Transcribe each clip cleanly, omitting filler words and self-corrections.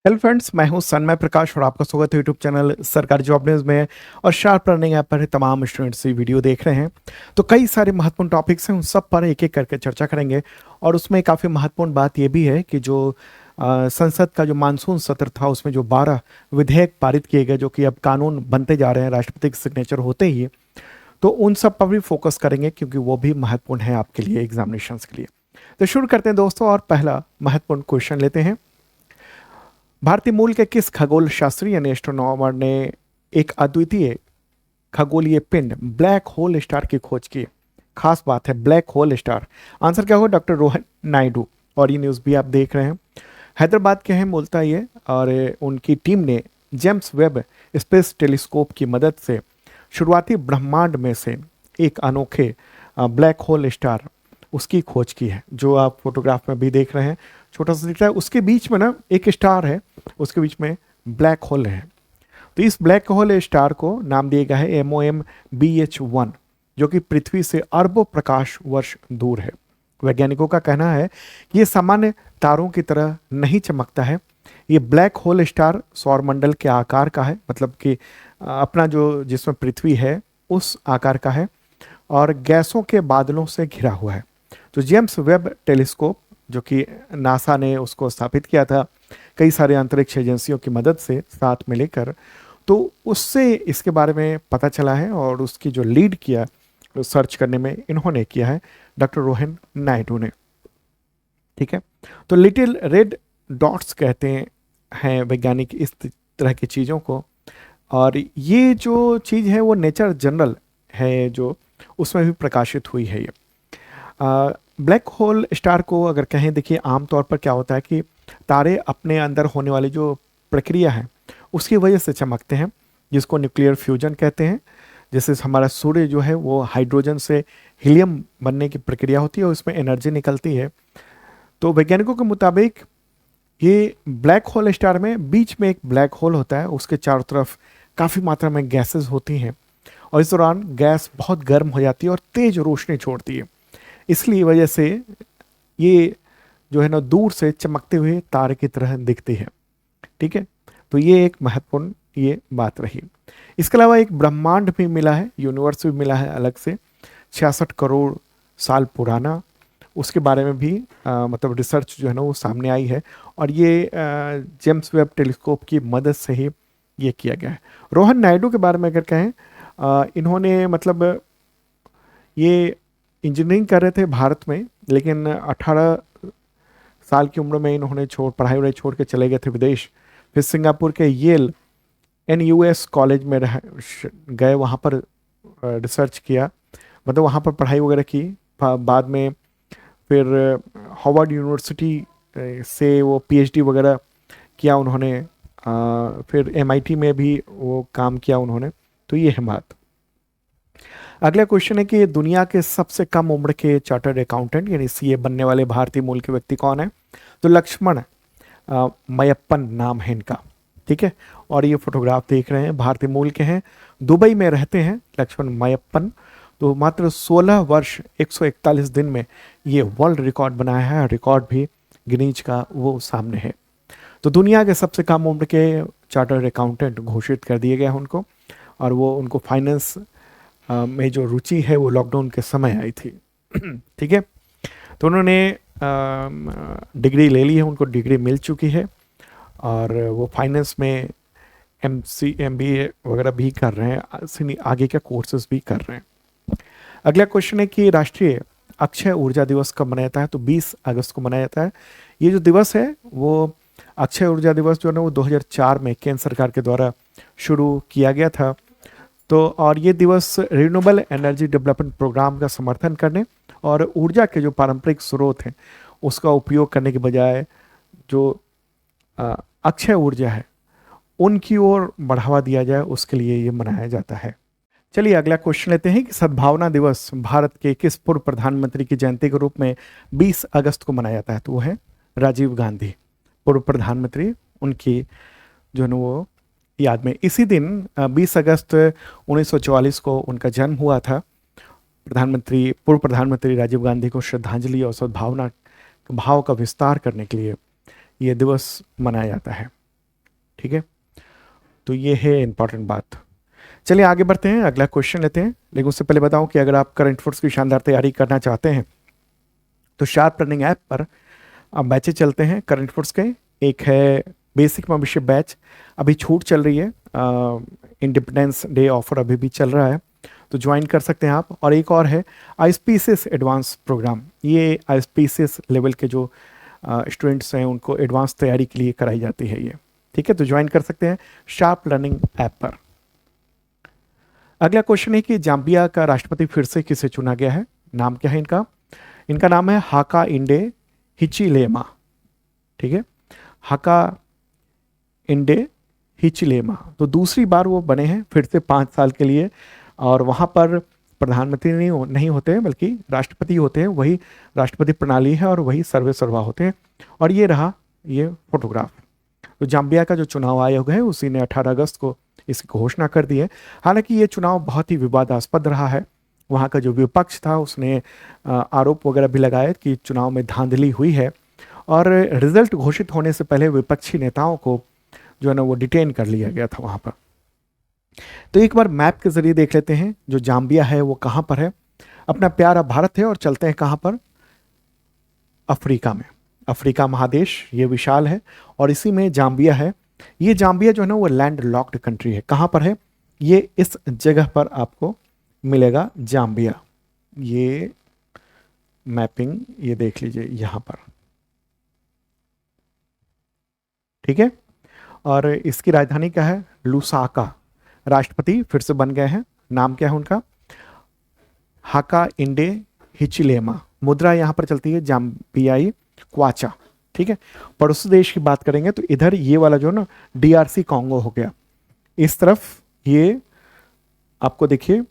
Hello friends, मैं हूं सन्मय प्रकाश और आपका स्वागत है यूट्यूब चैनल सरकारी जॉब न्यूज़ में। और शार्प लर्निंग ऐप पर तमाम स्टूडेंट्स ये वीडियो देख रहे हैं। तो कई सारे महत्वपूर्ण टॉपिक्स हैं, उन सब पर एक एक करके चर्चा करेंगे। और उसमें काफ़ी महत्वपूर्ण बात यह भी है कि जो संसद का जो मानसून सत्र था उसमें जो 12 विधेयक पारित किए गए, जो कि अब कानून बनते जा रहे हैं राष्ट्रपति के सिग्नेचर होते ही, तो उन सब पर भी फोकस करेंगे क्योंकि वो भी महत्वपूर्ण है आपके लिए एग्जामिनेशन के लिए। तो शुरू करते हैं दोस्तों, और पहला महत्वपूर्ण क्वेश्चन लेते हैं। भारतीय मूल के किस खगोल शास्त्री यानी एस्ट्रोनॉमर ने एक अद्वितीय खगोलीय पिंड ब्लैक होल स्टार की खोज की? खास बात है, ब्लैक होल स्टार। आंसर क्या होगा? डॉक्टर रोहन नायडू। और ये न्यूज़ भी आप देख रहे हैं, हैदराबाद के हैं मूलतः ये। और उनकी टीम ने जेम्स वेब स्पेस टेलीस्कोप की मदद से शुरुआती ब्रह्मांड में से एक अनोखे ब्लैक होल स्टार उसकी खोज की है, जो आप फोटोग्राफ में भी देख रहे हैं। छोटा सा दिख रहा है, उसके बीच में ना एक स्टार है, उसके बीच में ब्लैक होल है। तो इस ब्लैक होल स्टार को नाम दिया गया है MOM BH1, जो कि पृथ्वी से अरबों प्रकाश वर्ष दूर है। वैज्ञानिकों का कहना है कि ये सामान्य तारों की तरह नहीं चमकता है। ये ब्लैक होल स्टार सौरमंडल के आकार का है, मतलब कि अपना जो जिसमें पृथ्वी है उस आकार का है, और गैसों के बादलों से घिरा हुआ है। तो जेम्स वेब टेलीस्कोप, जो कि नासा ने उसको स्थापित किया था कई सारे अंतरिक्ष एजेंसियों की मदद से साथ में लेकर, तो उससे इसके बारे में पता चला है। और उसकी जो लीड किया सर्च करने में इन्होंने किया है डॉक्टर रोहन नायडू ने। ठीक है, तो लिटिल रेड डॉट्स कहते हैं वैज्ञानिक इस तरह की चीज़ों को। और ये जो चीज़ है वो नेचर जनरल है, जो उसमें भी प्रकाशित हुई है ये। ब्लैक होल स्टार को अगर कहें, देखिए आमतौर पर क्या होता है कि तारे अपने अंदर होने वाली जो प्रक्रिया है उसकी वजह से चमकते हैं, जिसको न्यूक्लियर फ्यूजन कहते हैं। जैसे हमारा सूर्य जो है वो हाइड्रोजन से हीलियम बनने की प्रक्रिया होती है और उसमें एनर्जी निकलती है। तो वैज्ञानिकों के मुताबिक ये ब्लैक होल स्टार में बीच में एक ब्लैक होल होता है, उसके चारों तरफ काफ़ी मात्रा में गैसेस होती हैं, और इस दौरान गैस बहुत गर्म हो जाती है और तेज रोशनी छोड़ती है। इसलिए वजह से ये जो है ना दूर से चमकते हुए तारे की तरह दिखती है। ठीक है, तो ये एक महत्वपूर्ण ये बात रही। इसके अलावा एक ब्रह्मांड भी मिला है, यूनिवर्स भी मिला है अलग से, 66 करोड़ साल पुराना। उसके बारे में भी मतलब रिसर्च जो है ना वो सामने आई है, और ये जेम्स वेब टेलीस्कोप की मदद से ही ये किया गया है। रोहन नायडू के बारे में अगर कहें, इन्होंने मतलब ये इंजीनियरिंग कर रहे थे भारत में, लेकिन 18 साल की उम्र में इन्होंने पढ़ाई वढ़ाई छोड़ के चले गए थे विदेश। फिर सिंगापुर के येल NUS कॉलेज में गए, वहाँ पर रिसर्च किया, मतलब वहाँ पर पढ़ाई वगैरह की। बाद में फिर हार्वर्ड यूनिवर्सिटी से वो PhD वगैरह किया उन्होंने। फिर MIT में भी वो काम किया उन्होंने। तो ये है बात। अगला क्वेश्चन है कि दुनिया के सबसे कम उम्र के चार्टर्ड अकाउंटेंट यानी CA बनने वाले भारतीय मूल के व्यक्ति कौन है? तो लक्ष्मण मयप्पन नाम है इनका। ठीक है, और ये फोटोग्राफ देख रहे हैं, भारतीय मूल के हैं, दुबई में रहते हैं लक्ष्मण मयप्पन। तो मात्र 16 वर्ष 141 दिन में ये वर्ल्ड रिकॉर्ड बनाया है, रिकॉर्ड भी गिनीज का वो सामने है। तो दुनिया के सबसे कम उम्र के चार्टर्ड अकाउंटेंट घोषित कर दिए गए हैं उनको। और वो उनको फाइनेंस में जो रुचि है वो लॉकडाउन के समय आई थी। ठीक है, तो उन्होंने डिग्री ले ली है, उनको डिग्री मिल चुकी है, और वो फाइनेंस में MBA वगैरह भी कर रहे हैं, आगे के कोर्सेज भी कर रहे हैं। अगला क्वेश्चन है कि राष्ट्रीय अक्षय ऊर्जा दिवस कब मनाया जाता है? तो 20 अगस्त को मनाया जाता है। ये जो दिवस है वो अक्षय ऊर्जा दिवस जो है ना वो 2004 में केंद्र सरकार के द्वारा शुरू किया गया था। तो और ये दिवस रिन्यूएबल एनर्जी डेवलपमेंट प्रोग्राम का समर्थन करने और ऊर्जा के जो पारंपरिक स्रोत हैं उसका उपयोग करने के बजाय जो अक्षय ऊर्जा है उनकी ओर बढ़ावा दिया जाए, उसके लिए ये मनाया जाता है। चलिए अगला क्वेश्चन लेते हैं कि सद्भावना दिवस भारत के किस पूर्व प्रधानमंत्री की जयंती के रूप में 20 अगस्त को मनाया जाता है? तो वो है राजीव गांधी, पूर्व प्रधानमंत्री, उनकी जो है ना वो याद में इसी दिन 20 अगस्त 1944 को उनका जन्म हुआ था। पूर्व प्रधानमंत्री राजीव गांधी को श्रद्धांजलि और सद्भावना भाव का विस्तार करने के लिए यह दिवस मनाया जाता है। ठीक है, तो ये है इंपॉर्टेंट बात। चलिए आगे बढ़ते हैं, अगला क्वेश्चन लेते हैं। लेकिन उससे पहले बताऊं कि अगर आप करंट अफेयर्स की शानदार तैयारी करना चाहते हैं तो शार्प लर्निंग ऐप पर अब बैचेज चलते हैं करंट अफेयर्स के। एक है बेसिक मेंबरशिप बैच, अभी छूट चल रही है, इंडिपेंडेंस डे ऑफर अभी भी चल रहा है, तो ज्वाइन कर सकते हैं आप। और एक और है आईएसपीसीएस एडवांस प्रोग्राम, ये आईएसपीसीएस लेवल के जो स्टूडेंट्स हैं उनको एडवांस तैयारी के लिए कराई जाती है ये, ठीक है, तो ज्वाइन कर सकते हैं शार्प लर्निंग ऐप पर। अगला क्वेश्चन है कि जाम्बिया का राष्ट्रपति फिर से किसे चुना गया है, नाम क्या है इनका? इनका नाम है हाका इंडे हिचिलेमा, ठीक है, हाका इंडे हिचिलेमा। तो दूसरी बार वो बने हैं फिर से 5 साल के लिए, और वहाँ पर प्रधानमंत्री नहीं होते हैं बल्कि राष्ट्रपति होते हैं, वही राष्ट्रपति प्रणाली है और वही सर्वे सर्वा होते हैं। और ये रहा ये फोटोग्राफ। तो जाम्बिया का जो चुनाव आयोग है उसी ने 18 अगस्त को इसकी घोषणा कर दी है। हालांकि ये चुनाव बहुत ही विवादास्पद रहा है, वहाँ का जो विपक्ष था उसने आरोप वगैरह भी लगाए कि चुनाव में धांधली हुई है, और रिजल्ट घोषित होने से पहले विपक्षी नेताओं को जो है ना वो डिटेन कर लिया गया था वहाँ पर। तो एक बार मैप के जरिए देख लेते हैं जो जाम्बिया है वो कहाँ पर है। अपना प्यारा भारत है और चलते हैं कहाँ पर, अफ्रीका में। अफ्रीका महादेश ये विशाल है और इसी में जाम्बिया है। ये जाम्बिया जो है ना वो लैंड लॉक्ड कंट्री है। कहाँ पर है ये, इस जगह पर आपको मिलेगा जाम्बिया। ये मैपिंग ये देख लीजिए यहाँ पर, ठीक है, और इसकी राजधानी क्या है, लुसाका। राष्ट्रपति फिर से बन गए हैं, नाम क्या है उनका, हाका इंडे हिचिलेमा। मुद्रा यहाँ पर चलती है जाम्बियाई क्वाचा, ठीक है। पड़ोसी देश की बात करेंगे तो इधर ये वाला जो है ना डीआरसी कॉन्गो हो गया, इस तरफ ये आपको देखिए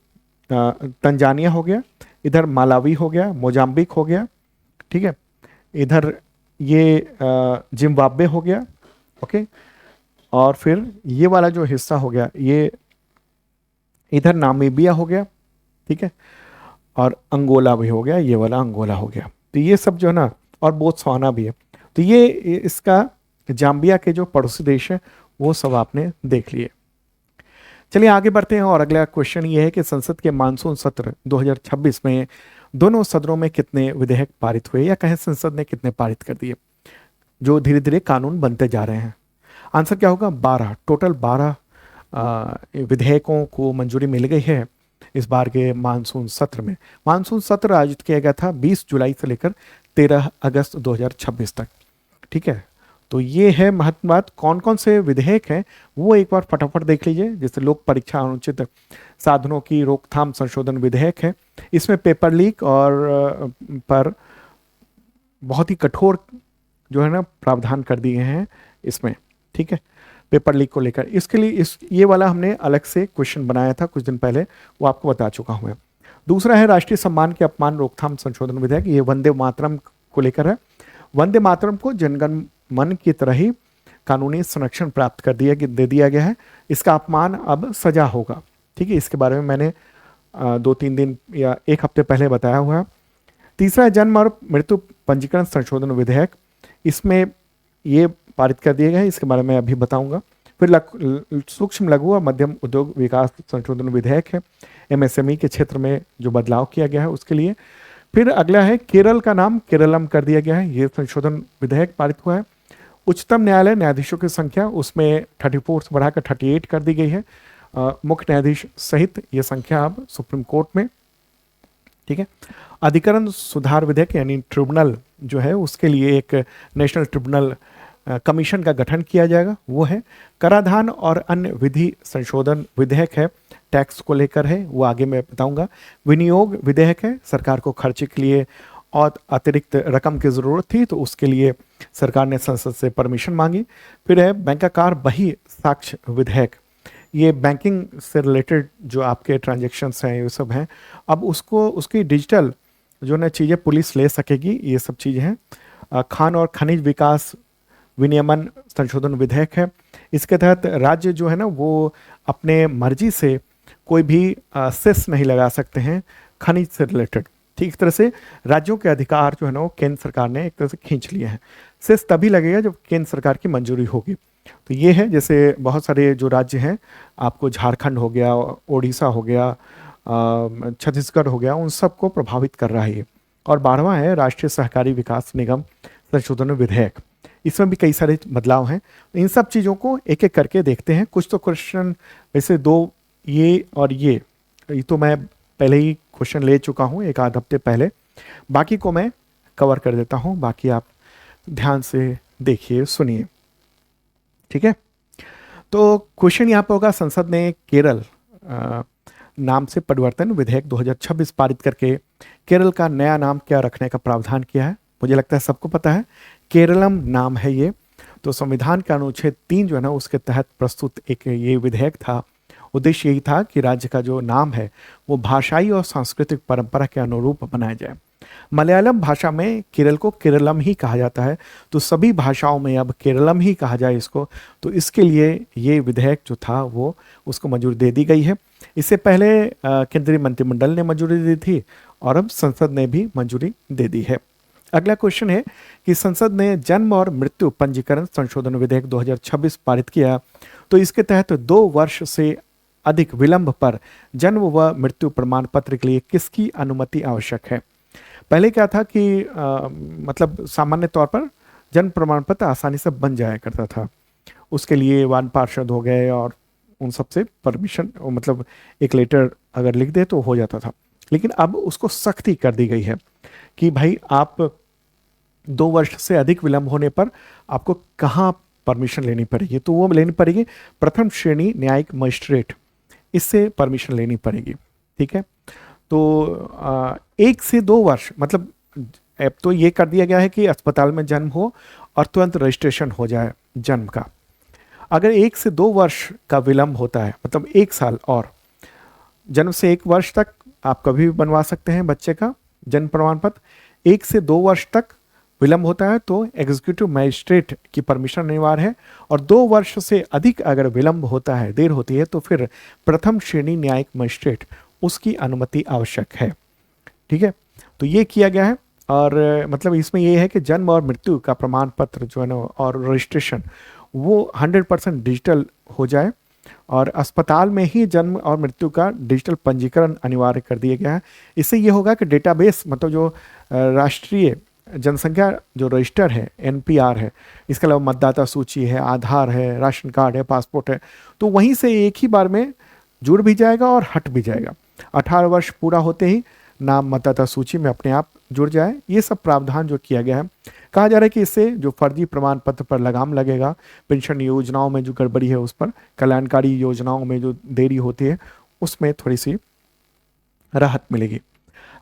तंजानिया हो गया, इधर मालावी हो गया, मोजाम्बिक हो गया, ठीक है, इधर ये जिम्बाब्वे हो गया, ओके, और फिर ये वाला जो हिस्सा हो गया ये इधर नामीबिया हो गया, ठीक है, और अंगोला भी हो गया, ये वाला अंगोला हो गया। तो ये सब जो है ना, और बोत्सवाना भी है। तो ये इसका जाम्बिया के जो पड़ोसी देश है वो सब आपने देख लिए। चलिए आगे बढ़ते हैं और अगला क्वेश्चन ये है कि संसद के मानसून सत्र 2026 में दोनों सदनों में कितने विधेयक पारित हुए, या कहें संसद ने कितने पारित कर दिए जो धीरे धीरे कानून बनते जा रहे हैं? आंसर क्या होगा, 12, टोटल 12 विधेयकों को मंजूरी मिल गई है इस बार के मानसून सत्र में। मानसून सत्र आयोजित किया गया था 20 जुलाई से लेकर 13 अगस्त 2026 तक, ठीक है। तो ये है महत्वपूर्ण बात। कौन कौन से विधेयक हैं वो एक बार फटाफट देख लीजिए। जैसे लोक परीक्षा अनुचित साधनों की रोकथाम संशोधन विधेयक है, इसमें पेपर लीक और पर बहुत ही कठोर जो है ना प्रावधान कर दिए हैं इसमें, ठीक है, पेपर लीक को लेकर। इसके लिए ये वाला हमने अलग से क्वेश्चन बनाया था कुछ दिन पहले, वो आपको बता चुका हूँ मैं। दूसरा है राष्ट्रीय सम्मान के अपमान रोकथाम संशोधन विधेयक, ये वंदे मातरम को लेकर है। वंदे मातरम को जनगण मन की तरह ही कानूनी संरक्षण प्राप्त दे दिया गया है, इसका अपमान अब सजा होगा, ठीक है। इसके बारे में मैंने 2-3 दिन या 1 हफ्ते पहले बताया हुआ है। तीसरा है जन्म और मृत्यु पंजीकरण संशोधन विधेयक, इसमें ये पारित कर दिया गया है, इसके बारे में अभी बताऊंगा। फिर सूक्ष्म लघु और मध्यम उद्योग विकास संशोधन विधेयक है, एमएसएमई के क्षेत्र में जो बदलाव किया गया है उसके लिए। फिर अगला है केरल का नाम केरलम कर दिया गया है, ये संशोधन विधेयक पारित हुआ है। उच्चतम न्यायालय न्यायाधीशों की संख्या उसमें 34 से बढ़ाकर 38 कर दी गई है, मुख्य न्यायाधीश सहित ये संख्या अब सुप्रीम कोर्ट में, ठीक है। अधिकरण सुधार विधेयक यानी ट्रिब्यूनल जो है उसके लिए एक नेशनल ट्रिब्यूनल कमीशन का गठन किया जाएगा, वो है। कराधान और अन्य विधि संशोधन विधेयक है, टैक्स को लेकर है, वो आगे मैं बताऊंगा। विनियोग विधेयक है, सरकार को खर्चे के लिए और अतिरिक्त रकम की ज़रूरत थी तो उसके लिए सरकार ने संसद से परमिशन मांगी। फिर है बैंकाकार बही साक्ष्य विधेयक, ये बैंकिंग से रिलेटेड जो आपके ट्रांजेक्शन्स हैं ये सब हैं, अब उसकी डिजिटल जो ना चीज़ें पुलिस ले सकेगी, ये सब चीज़ें हैं। खान और खनिज विकास विनियमन संशोधन विधेयक है, इसके तहत राज्य जो है ना वो अपने मर्जी से कोई भी सेस नहीं लगा सकते हैं खनिज से रिलेटेड, ठीक। इस तरह से राज्यों के अधिकार जो है ना वो केंद्र सरकार ने एक तरह से खींच लिए हैं। सेस तभी लगेगा जब केंद्र सरकार की मंजूरी होगी। तो ये है, जैसे बहुत सारे जो राज्य हैं, आपको झारखंड हो गया, उड़ीसा हो गया, छत्तीसगढ़ हो गया, उन सबको प्रभावित कर रहा है ये। और 12वां है राष्ट्रीय सहकारी विकास निगम संशोधन विधेयक। इसमें भी कई सारे बदलाव हैं। इन सब चीज़ों को एक एक करके देखते हैं। कुछ तो क्वेश्चन वैसे दो, ये और ये तो मैं पहले ही क्वेश्चन ले चुका हूँ एक आध हफ्ते पहले, बाकी को मैं कवर कर देता हूँ। बाकी आप ध्यान से देखिए, सुनिए, ठीक है। तो क्वेश्चन यहाँ पर होगा, संसद ने केरल नाम से परिवर्तन विधेयक 2026 पारित करके केरल का नया नाम क्या रखने का प्रावधान किया है। मुझे लगता है सबको पता है, केरलम नाम है ये। तो संविधान का अनुच्छेद 3 जो है ना, उसके तहत प्रस्तुत एक ये विधेयक था। उद्देश्य यही था कि राज्य का जो नाम है वो भाषाई और सांस्कृतिक परंपरा के अनुरूप बनाया जाए। मलयालम भाषा में केरल को केरलम ही कहा जाता है, तो सभी भाषाओं में अब केरलम ही कहा जाए इसको। तो इसके लिए ये विधेयक जो था वो उसको मंजूरी दे दी गई है। इससे पहले केंद्रीय मंत्रिमंडल ने मंजूरी दी थी और अब संसद ने भी मंजूरी दे दी है। अगला क्वेश्चन है कि संसद ने जन्म और मृत्यु पंजीकरण संशोधन विधेयक 2026 पारित किया, तो इसके तहत 2 वर्ष से अधिक विलंब पर जन्म व मृत्यु प्रमाण पत्र के लिए किसकी अनुमति आवश्यक है। पहले क्या था कि मतलब सामान्य तौर पर जन्म प्रमाण पत्र आसानी से बन जाया करता था, उसके लिए वान पार्षद हो गए और उन सब से परमिशन, मतलब एक लेटर अगर लिख दे तो हो जाता था। लेकिन अब उसको सख्ती कर दी गई है कि भाई आप 2 वर्ष से अधिक विलंब होने पर आपको कहाँ परमिशन लेनी पड़ेगी, तो वो लेनी पड़ेगी प्रथम श्रेणी न्यायिक मजिस्ट्रेट, इससे परमिशन लेनी पड़ेगी, ठीक है। तो 1 से 2 वर्ष, मतलब अब तो ये कर दिया गया है कि अस्पताल में जन्म हो और तुरंत रजिस्ट्रेशन हो जाए जन्म का। अगर 1 से 2 वर्ष का विलंब होता है, मतलब 1 साल, और जन्म से 1 वर्ष तक आप कभी भी बनवा सकते हैं बच्चे का जन्म प्रमाण पत्र। 1 से 2 वर्ष तक विलंब होता है तो एग्जीक्यूटिव मजिस्ट्रेट की परमिशन अनिवार्य है, और 2 वर्ष से अधिक अगर विलंब होता है, देर होती है, तो फिर प्रथम श्रेणी न्यायिक मजिस्ट्रेट, उसकी अनुमति आवश्यक है, ठीक है। तो ये किया गया है, और मतलब इसमें ये है कि जन्म और मृत्यु का प्रमाण पत्र जो है ना और रजिस्ट्रेशन वो 100% डिजिटल हो जाए, और अस्पताल में ही जन्म और मृत्यु का डिजिटल पंजीकरण अनिवार्य कर दिया गया है। इससे ये होगा कि डेटाबेस, मतलब जो राष्ट्रीय जनसंख्या जो रजिस्टर है, एनपीआर है, इसके अलावा मतदाता सूची है, आधार है, राशन कार्ड है, पासपोर्ट है, तो वहीं से एक ही बार में जुड़ भी जाएगा और हट भी जाएगा। 18 वर्ष पूरा होते ही नाम मतदाता सूची में अपने आप जुड़ जाए। ये सब प्रावधान जो किया गया है, कहा जा रहा है कि इससे जो फर्जी प्रमाण पत्र पर लगाम लगेगा, पेंशन योजनाओं में जो गड़बड़ी है उस पर, कल्याणकारी योजनाओं में जो देरी होती है उसमें थोड़ी सी राहत मिलेगी।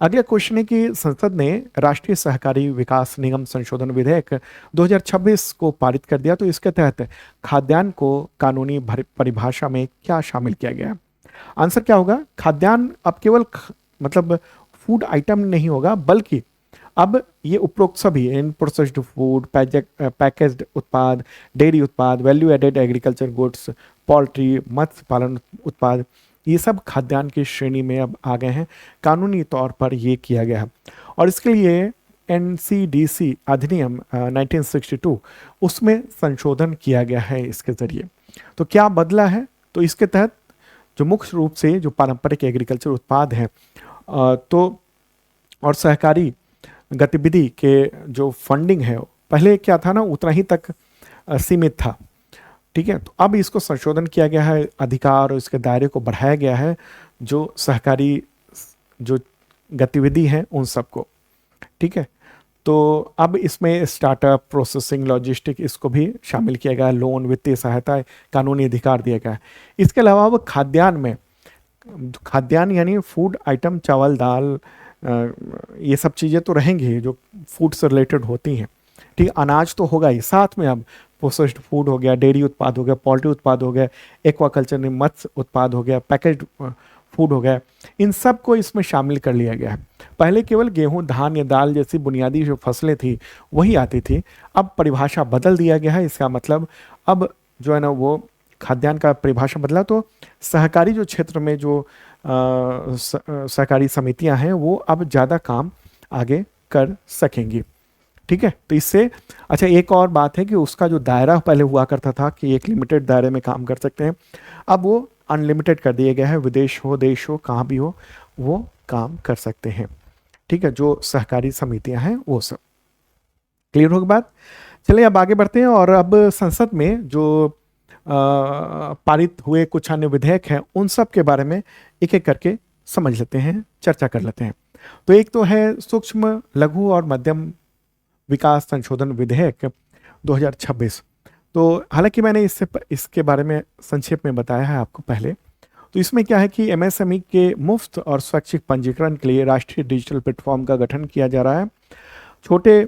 अगला क्वेश्चन है कि संसद ने राष्ट्रीय सहकारी विकास निगम संशोधन विधेयक 2026 को पारित कर दिया, तो इसके तहत खाद्यान्न को कानूनी परिभाषा में क्या शामिल किया गया है। आंसर क्या होगा, खाद्यान्न अब केवल मतलब फूड आइटम नहीं होगा, बल्कि अब ये उपरोक्त सभी इन प्रोसेस्ड फूड, पैकेज्ड उत्पाद, डेयरी उत्पाद, value added agriculture goods, poultry, मत्स्य पालन उत्पाद, ये सब खाद्यान्न की श्रेणी में अब आ गए हैं। कानूनी तौर पर ये किया गया है, और इसके लिए NCDC अधिनियम 1962 उसमें संशोधन किया गया है इसके जरिए। तो क्या बदला है, तो इसके तहत जो मुख्य रूप से जो पारंपरिक एग्रीकल्चर उत्पाद हैं तो और सहकारी गतिविधि के जो फंडिंग है, पहले क्या था ना, उतना ही तक सीमित था, ठीक है। तो अब इसको संशोधन किया गया है, अधिकार और इसके दायरे को बढ़ाया गया है, जो सहकारी जो गतिविधि है उन सबको, ठीक है। तो अब इसमें स्टार्टअप, प्रोसेसिंग, लॉजिस्टिक, इसको भी शामिल किया गया है, लोन, वित्तीय सहायता, कानूनी अधिकार दिया गया है। इसके अलावा अब खाद्यान्न यानी फूड आइटम, चावल, दाल, ये सब चीज़ें तो रहेंगी जो फूड से रिलेटेड होती हैं, ठीक। अनाज तो होगा ही, साथ में अब प्रोसेस्ड फूड हो गया, डेयरी उत्पाद हो गया, पोल्ट्री उत्पाद हो गया, एक्वाकल्चर में मत्स्य उत्पाद हो गया, पैकेज्ड फूड हो गया, इन सब को इसमें शामिल कर लिया गया है। पहले केवल गेहूं, धान या दाल जैसी बुनियादी जो फसलें थी वही आती थी, अब परिभाषा बदल दिया गया है। इसका मतलब अब जो है ना वो खाद्यान्न का परिभाषा बदला, तो सहकारी जो क्षेत्र में जो सहकारी समितियां हैं वो अब ज़्यादा काम आगे कर सकेंगी, ठीक है, तो इससे अच्छा एक और बात है कि उसका जो दायरा पहले हुआ करता था कि एक लिमिटेड दायरे में काम कर सकते हैं, अब वो अनलिमिटेड कर दिया गया है, विदेश हो देश हो कहाँ भी हो वो काम कर सकते हैं। ठीक है, जो सहकारी समितियां हैं वो सब। क्लियर होगी बात? चलिए अब आगे बढ़ते हैं और अब संसद में जो पारित हुए कुछ अन्य विधेयक हैं उन सब के बारे में एक एक करके समझ लेते हैं, चर्चा कर लेते हैं। तो एक तो है सूक्ष्म लघु और मध्यम विकास संशोधन विधेयक 2026। तो हालांकि मैंने इसके बारे में संक्षेप में बताया है आपको पहले। तो इसमें क्या है कि एमएसएमई के मुफ्त और स्वैच्छिक पंजीकरण के लिए राष्ट्रीय डिजिटल प्लेटफॉर्म का गठन किया जा रहा है। छोटे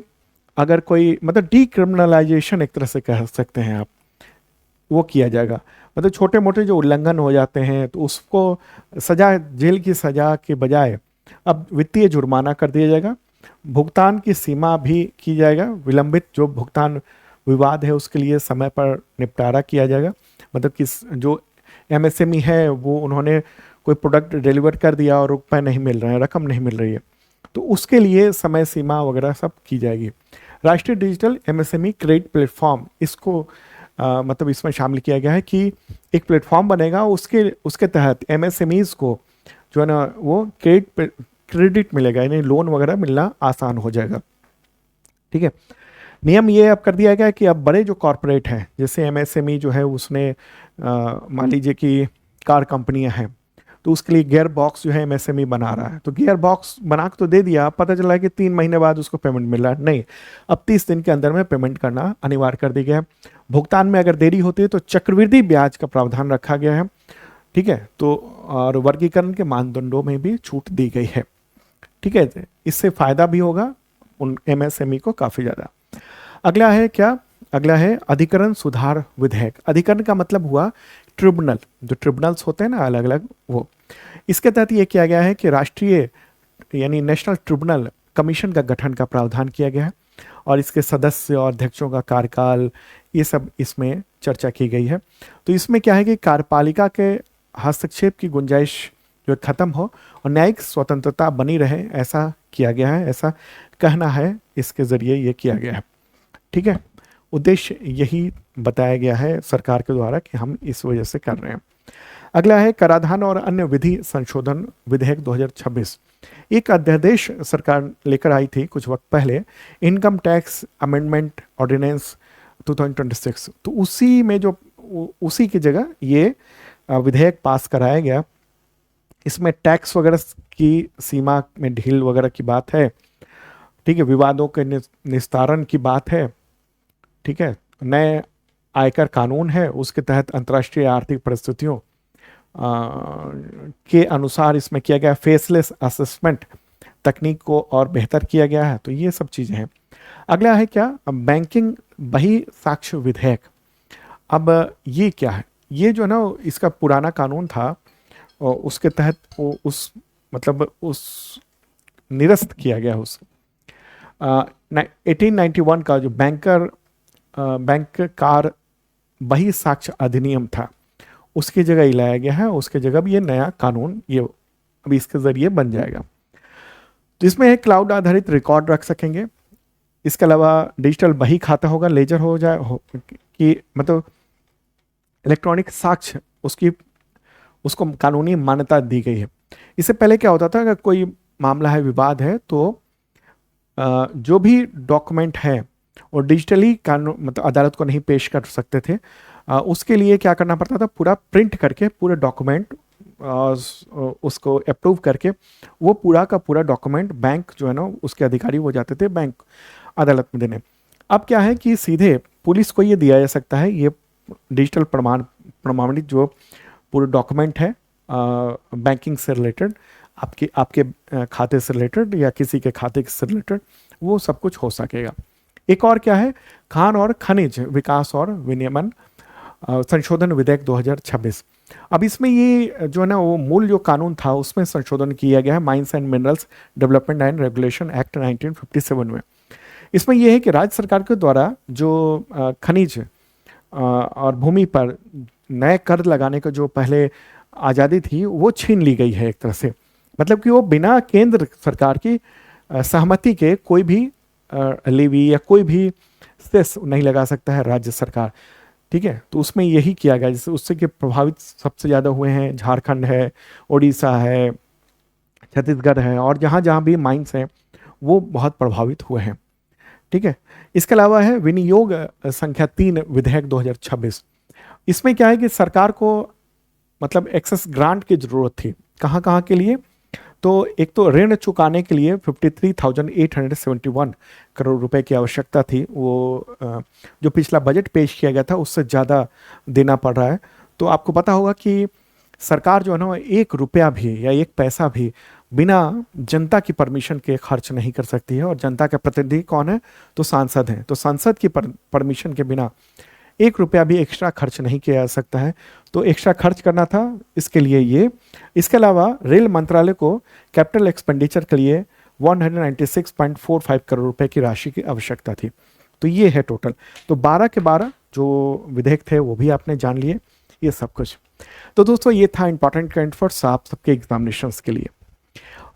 अगर कोई मतलब डीक्रिमिनलाइजेशन एक तरह से कह सकते हैं आप, वो किया जाएगा। मतलब छोटे मोटे जो उल्लंघन हो जाते हैं तो उसको सजा, जेल की सजा के बजाय अब वित्तीय जुर्माना कर दिया जाएगा। भुगतान की सीमा भी की जाएगा, विलंबित जो भुगतान विवाद है उसके लिए समय पर निपटारा किया जाएगा। मतलब कि जो एमएसएमई है वो उन्होंने कोई प्रोडक्ट डिलीवर कर दिया और रुपये नहीं मिल रहे हैं, रकम नहीं मिल रही है, तो उसके लिए समय सीमा वगैरह सब की जाएगी। राष्ट्रीय डिजिटल एमएसएमई क्रेडिट प्लेटफॉर्म, इसको मतलब इसमें शामिल किया गया है कि एक प्लेटफॉर्म बनेगा, उसके तहत एमएसएमईज को जो है ना वो क्रेडिट मिलेगा, यानी लोन वगैरह मिलना आसान हो जाएगा। ठीक है, नियम ये अब कर दिया गया है कि अब बड़े जो कॉरपोरेट हैं, जैसे एमएसएमई जो है उसने मान लीजिए कि कार कंपनियां हैं, तो उसके लिए गियर बॉक्स जो है एमएसएमई बना रहा है, तो गियर बॉक्स बना के तो दे दिया, पता चला है कि 3 महीने बाद उसको पेमेंट मिल रहा है, नहीं, अब 30 दिन के अंदर में पेमेंट करना अनिवार्य कर दिया गया है। भुगतान में अगर देरी होती है तो चक्रवृद्धि ब्याज का प्रावधान रखा गया है। ठीक है, तो और वर्गीकरण के मानदंडों में भी छूट दी गई है। ठीक है, इससे फायदा भी होगा उन एमएसएमई को काफ़ी ज़्यादा। अगला है क्या? अगला है अधिकरण सुधार विधेयक। अधिकरण का मतलब हुआ ट्रिब्यूनल, जो ट्रिब्यूनल्स होते हैं ना अलग अलग, वो। इसके तहत ये किया गया है कि राष्ट्रीय यानी नेशनल ट्रिब्यूनल कमीशन का गठन का प्रावधान किया गया है और इसके सदस्य और अध्यक्षों का कार्यकाल ये सब इसमें चर्चा की गई है। तो इसमें क्या है कि कार्यपालिका के हस्तक्षेप की गुंजाइश जो खत्म हो और न्यायिक स्वतंत्रता बनी रहे, ऐसा किया गया है, ऐसा कहना है इसके जरिए ये किया गया है। ठीक है, उद्देश्य यही बताया गया है सरकार के द्वारा कि हम इस वजह से कर रहे हैं। अगला है कराधान और अन्य विधि संशोधन विधेयक 2026। एक अध्यादेश सरकार लेकर आई थी कुछ वक्त पहले, इनकम टैक्स अमेंडमेंट ऑर्डिनेंस 2026। तो उसी में जो उसी की जगह ये विधेयक पास कराया गया। इसमें टैक्स वगैरह की सीमा में ढील वगैरह की बात है। ठीक है, विवादों के निस्तारण की बात है। ठीक है, नए आयकर कानून है, उसके तहत अंतर्राष्ट्रीय आर्थिक परिस्थितियों के अनुसार इसमें किया गया फेसलेस असेसमेंट तकनीक को और बेहतर किया गया है। तो ये सब चीज़ें हैं। अगला है क्या? बैंकिंग बही साक्ष्य विधेयक। अब ये क्या है? ये जो ना इसका पुराना कानून था और उसके तहत वो उस मतलब उस निरस्त किया गया उस 1891 का जो बैंक कार बही साक्ष्य अधिनियम था, उसकी जगह ही लाया गया है। उसके जगह भी ये नया कानून ये अभी इसके जरिए बन जाएगा। तो इसमें क्लाउड आधारित रिकॉर्ड रख सकेंगे। इसके अलावा डिजिटल बही खाता होगा, लेजर हो जाए कि मतलब इलेक्ट्रॉनिक साक्ष्य उसको कानूनी मान्यता दी गई है। इससे पहले क्या होता था, अगर कोई मामला है, विवाद है, तो जो भी डॉक्यूमेंट है और डिजिटली कानून मतलब अदालत को नहीं पेश कर सकते थे। उसके लिए क्या करना पड़ता था, पूरा प्रिंट करके पूरे डॉक्यूमेंट उसको अप्रूव करके वो पूरा का पूरा डॉक्यूमेंट बैंक जो है ना उसके अधिकारी वो जाते थे बैंक अदालत में देने। अब क्या है कि सीधे पुलिस को ये दिया जा सकता है, ये डिजिटल प्रमाणित जो पूरे डॉक्यूमेंट है बैंकिंग से रिलेटेड, आपके खाते से रिलेटेड या किसी के खाते से रिलेटेड, वो सब कुछ हो सकेगा। एक और क्या है, खान और खनिज विकास और विनियमन संशोधन विधेयक 2026। अब इसमें ये जो है ना वो मूल जो कानून था उसमें संशोधन किया गया है, mines and minerals development and regulation act 1957 में। इसमें यह है कि राज्य सरकार के द्वारा जो खनिज और भूमि पर नए कर लगाने का जो पहले आज़ादी थी वो छीन ली गई है एक तरह से। मतलब कि वो बिना केंद्र सरकार की सहमति के कोई भी लेवी या कोई भी सेस नहीं लगा सकता है राज्य सरकार। ठीक है, तो उसमें यही किया गया, जैसे उससे कि प्रभावित सबसे ज़्यादा हुए हैं झारखंड है, उड़ीसा है, छत्तीसगढ़ है, और जहाँ जहाँ भी माइंस हैं वो बहुत प्रभावित हुए हैं। ठीक है, इसके अलावा है विनियोग संख्या 3 विधेयक 2026। इसमें क्या है कि सरकार को मतलब एक्सेस ग्रांट की जरूरत थी। कहाँ कहाँ के लिए? तो एक तो ऋण चुकाने के लिए 53,871 करोड़ रुपए की आवश्यकता थी। वो जो पिछला बजट पेश किया गया था उससे ज़्यादा देना पड़ रहा है। तो आपको पता होगा कि सरकार जो है ना, 1 रुपया भी या 1 पैसा भी बिना जनता की परमिशन के खर्च नहीं कर सकती है। और जनता का प्रतिनिधि कौन है? तो सांसद हैं। तो सांसद की परमिशन के बिना 1 रुपया भी एक्स्ट्रा खर्च नहीं किया जा सकता है। तो एक्स्ट्रा खर्च करना था, इसके लिए ये। इसके अलावा रेल मंत्रालय को कैपिटल एक्सपेंडिचर के लिए 196.45 करोड़ रुपए की राशि की आवश्यकता थी। तो ये है टोटल। तो 12 के 12 जो विधेयक थे वो भी आपने जान लिए, ये सब कुछ। तो दोस्तों ये था इंपॉर्टेंट करंट अफेयर्स आप सबके एग्जामिनेशंस के लिए।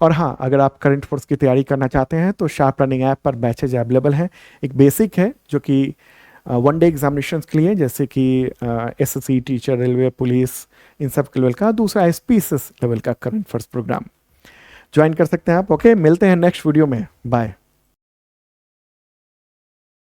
और हाँ, अगर आप करंट अफेयर्स की तैयारी करना चाहते हैं तो शार्प लर्निंग ऐप पर बैचेज अवेलेबल हैं। एक बेसिक है जो कि 1 डे एग्जामिनेशंस के लिए, जैसे कि एसएससी, टीचर, रेलवे, पुलिस, इन सब के लेवल का। दूसरा एसपीसीएस लेवल का करंट अफेयर्स प्रोग्राम ज्वाइन कर सकते हैं आप। ओके, मिलते हैं नेक्स्ट वीडियो में। बाय।